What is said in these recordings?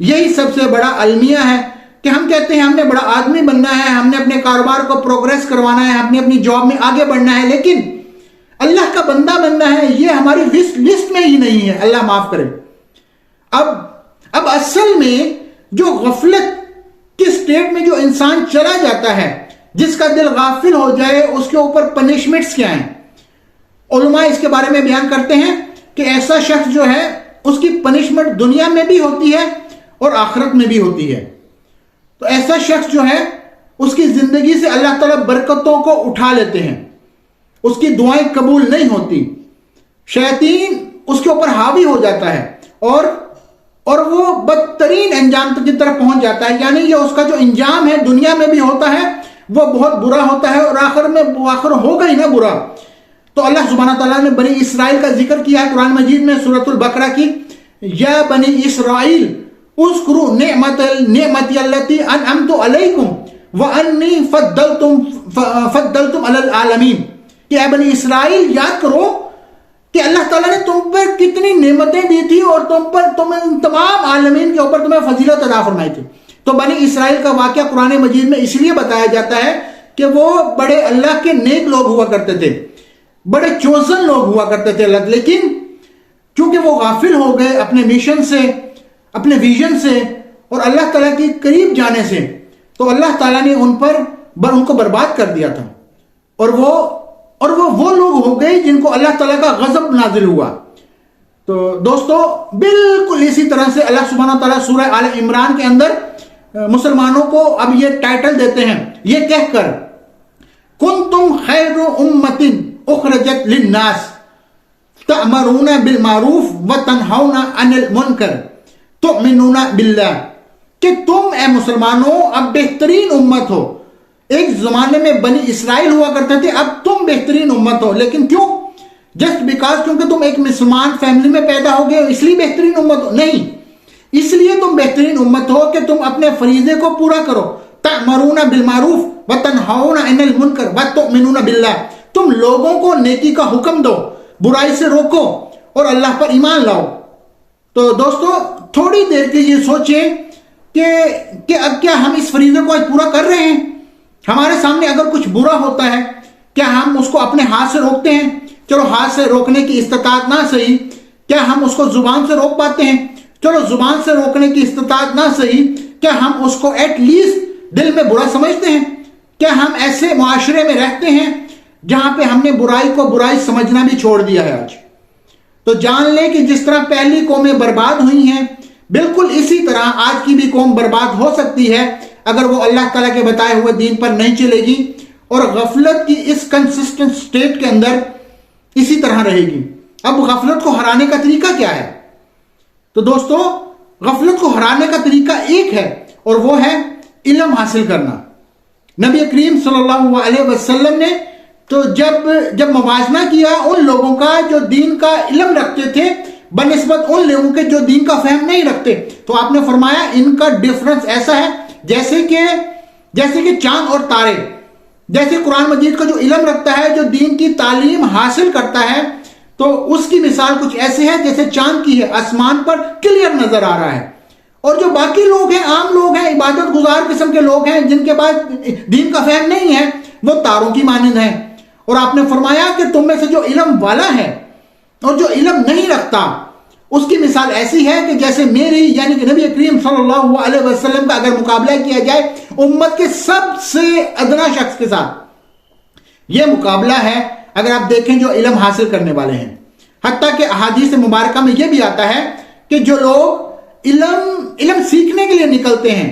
یہی سب سے بڑا المیہ ہے کہ ہم کہتے ہیں ہم نے بڑا آدمی بننا ہے، ہم نے اپنے کاروبار کو پروگریس کروانا ہے، ہم نے اپنی جاب میں آگے بڑھنا ہے، لیکن اللہ کا بندہ بننا ہے یہ ہماری لسٹ میں ہی نہیں ہے، اللہ معاف کرے۔ اب اصل میں جو غفلت کی سٹیٹ میں جو انسان چلا جاتا ہے، جس کا دل غافل ہو جائے، اس کے اوپر پنشمنٹس کیا ہیں؟ علماء اس کے بارے میں بیان کرتے ہیں کہ ایسا شخص جو ہے اس کی پنشمنٹ دنیا میں بھی ہوتی ہے اور آخرت میں بھی ہوتی ہے۔ تو ایسا شخص جو ہے اس کی زندگی سے اللہ تعالیٰ برکتوں کو اٹھا لیتے ہیں، اس کی دعائیں قبول نہیں ہوتی، شیاطین اس کے اوپر حاوی ہو جاتا ہے اور وہ بدترین انجام کی طرف پہنچ جاتا ہے، یعنی یہ اس کا جو انجام ہے دنیا میں بھی ہوتا ہے وہ بہت برا ہوتا ہے، اور آخر ہوگا ہی نا برا۔ تو اللہ سبحانہ تعالیٰ نے بنی اسرائیل کا ذکر کیا ہے قرآن مجید میں سورۃ البقرہ کی، یا بنی اسرائیل اذکروا نعمتی التی انعمت علیکم وانی فضلتم علی العالمین، کہ اے بنی اسرائیل یاد کرو کہ اللہ تعالیٰ نے تم پر کتنی نعمتیں دی تھی اور تمہیں تمام عالمین کے اوپر تمہیں فضیلت عطا فرمائی تھی۔ تو بنی اسرائیل کا واقعہ قرآن مجید میں اس لیے بتایا جاتا ہے کہ وہ بڑے اللہ کے نیک لوگ ہوا کرتے تھے، بڑے چوزن لوگ ہوا کرتے تھے اللہ، لیکن چونکہ وہ غافل ہو گئے اپنے مشن سے، اپنے ویژن سے اور اللہ تعالیٰ کے قریب جانے سے، تو اللہ تعالیٰ نے ان کو برباد کر دیا تھا، اور وہ لوگ ہو گئے جن کو اللہ تعالیٰ کا غضب نازل ہوا۔ تو دوستو بالکل اسی طرح سے اللہ سبحانہ تعالیٰ سورہ آل عمران کے اندر مسلمانوں کو اب یہ ٹائٹل دیتے ہیں، یہ کہہ کر کنتم خیر امۃ اخرجت للناس تأمرون بالمعروف وتنہون عن المنکر تؤمنون باللہ، کہ تم اے مسلمانوں اب بہترین امت ہو۔ ایک زمانے میں بنی اسرائیل ہوا کرتے تھے، اب تم بہترین امت ہو، لیکن کیوں؟ جسٹ بیکاز کیونکہ تم ایک مسلمان فیملی میں پیدا ہو گئے اس لیے بہترین امت ہو؟ نہیں، اس لیے تم بہترین امت ہو کہ تم اپنے فریضے کو پورا کرو، تأمرون بالمعروف وتنہون عن المنکر وتؤمنون باللہ، تم لوگوں کو نیکی کا حکم دو، برائی سے روکو اور اللہ پر ایمان لاؤ۔ تو دوستو تھوڑی دیر کے یہ سوچیں کہ اب کیا ہم اس فریضے کو آج پورا کر رہے ہیں؟ ہمارے سامنے اگر کچھ برا ہوتا ہے کیا ہم اس کو اپنے ہاتھ سے روکتے ہیں؟ چلو ہاتھ سے روکنے کی استطاعت نہ صحیح، کیا ہم اس کو زبان سے روک پاتے ہیں؟ چلو زبان سے روکنے کی استطاعت نہ صحیح، کیا ہم اس کو ایٹ لیسٹ دل میں برا سمجھتے ہیں؟ کیا ہم ایسے معاشرے میں رہتے ہیں جہاں پہ ہم نے برائی کو برائی سمجھنا بھی چھوڑ دیا ہے آج؟ تو جان لیں کہ جس طرح پہلی قومیں برباد ہوئی ہیں، بالکل اسی طرح آج کی بھی قوم برباد ہو سکتی ہے اگر وہ اللہ تعالیٰ کے بتائے ہوئے دین پر نہیں چلے گی اور غفلت کی اس کنسسٹنٹ سٹیٹ کے اندر اسی طرح رہے گی۔ اب غفلت کو ہرانے کا طریقہ کیا ہے؟ تو دوستو غفلت کو ہرانے کا طریقہ ایک ہے اور وہ ہے علم حاصل کرنا۔ نبی کریم صلی اللہ علیہ وسلم نے تو جب موازنہ کیا ان لوگوں کا جو دین کا علم رکھتے تھے بنسبت ان لوگوں کے جو دین کا فہم نہیں رکھتے، تو آپ نے فرمایا ان کا ڈیفرنس ایسا ہے جیسے کہ چاند اور تارے۔ جیسے قرآن مجید کا جو علم رکھتا ہے، جو دین کی تعلیم حاصل کرتا ہے، تو اس کی مثال کچھ ایسے ہے جیسے چاند کی ہے، آسمان پر کلیئر نظر آ رہا ہے، اور جو باقی لوگ ہیں، عام لوگ ہیں، عبادت گزار قسم کے لوگ ہیں جن کے پاس دین کا فہم نہیں ہے، وہ تاروں کی مانند ہیں۔ اور آپ نے فرمایا کہ تم میں سے جو علم والا ہے اور جو علم نہیں رکھتا، اس کی مثال ایسی ہے کہ جیسے میری یعنی کہ نبی کریم صلی اللہ علیہ وسلم کا اگر مقابلہ کیا جائے امت کے سب سے ادنا شخص کے ساتھ، یہ مقابلہ ہے اگر آپ دیکھیں جو علم حاصل کرنے والے ہیں۔ حتیٰ کہ احادیث مبارکہ میں یہ بھی آتا ہے کہ جو لوگ علم سیکھنے کے لیے نکلتے ہیں،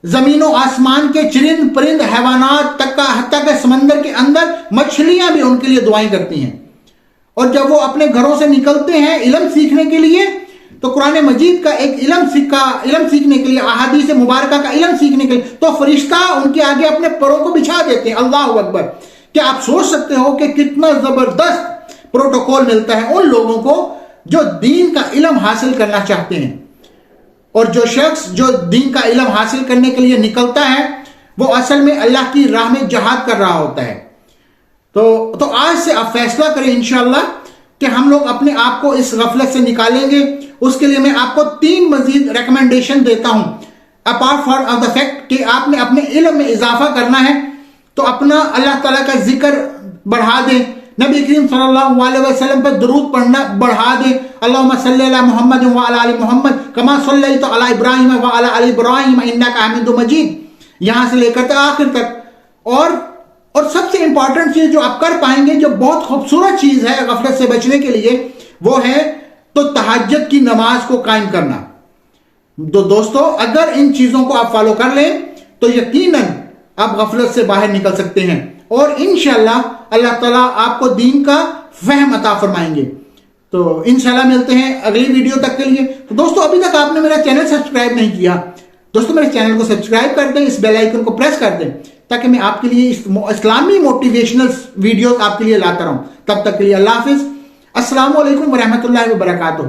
زمین و آسمان کے چرند پرند حیوانات تک کا، حتیٰ کہ سمندر کے اندر مچھلیاں بھی ان کے لیے دعائیں کرتی ہیں، اور جب وہ اپنے گھروں سے نکلتے ہیں علم سیکھنے کے لیے تو قرآن مجید کا ایک علم سیکھنے کے لیے، احادیث مبارکہ کا علم سیکھنے کے لیے، تو فرشتہ ان کے آگے اپنے پروں کو بچھا دیتے ہیں۔ اللہ اکبر! کیا آپ سوچ سکتے ہو کہ کتنا زبردست پروٹوکول ملتا ہے ان لوگوں کو جو دین کا علم حاصل کرنا چاہتے ہیں؟ اور جو شخص جو دین کا علم حاصل کرنے کے لیے نکلتا ہے وہ اصل میں اللہ کی راہ میں جہاد کر رہا ہوتا ہے۔ تو آج سے آپ فیصلہ کریں انشاءاللہ کہ ہم لوگ اپنے آپ کو اس غفلت سے نکالیں گے، اس کے لیے میں آپ کو 3 مزید ریکمنڈیشن دیتا ہوں. اپارٹ فار دا فیکٹ کہ آپ نے اپنے علم میں اضافہ کرنا ہے تو اپنا اللہ تعالیٰ کا ذکر بڑھا دیں، نبی کریم صلی اللہ علیہ وسلم پر درود پڑھنا بڑھا دیں. اللہم صلی علی محمد وعلی آل محمد کما صلیت علی ابراہیم وعلی آل ابراہیم انک حمید مجید، یہاں سے لے کر آخر تک. اور سب سے امپورٹنٹ چیز جو آپ کر پائیں گے، جو بہت خوبصورت چیز ہے غفلت سے بچنے کے لیے، وہ ہے تو تہجد کی نماز کو قائم کرنا. تو دوستو اگر ان چیزوں کو آپ فالو کر لیں تو یقیناً آپ غفلت سے باہر نکل سکتے ہیں، اور انشاءاللہ اللہ تعالیٰ آپ کو دین کا فہم عطا فرمائیں گے. تو انشاءاللہ ملتے ہیں اگلی ویڈیو تک کے لیے. تو دوستو ابھی تک آپ نے میرا چینل سبسکرائب نہیں کیا، دوستو میرے چینل کو سبسکرائب کر دیں، اس بیل آئیکن کو پریس کر دیں تاکہ میں آپ کے لیے اسلامی موٹیویشنل ویڈیوز آپ کے لیے لاتا رہوں. تب تک کے لیے اللہ حافظ. السلام علیکم ورحمۃ اللہ وبرکاتہ.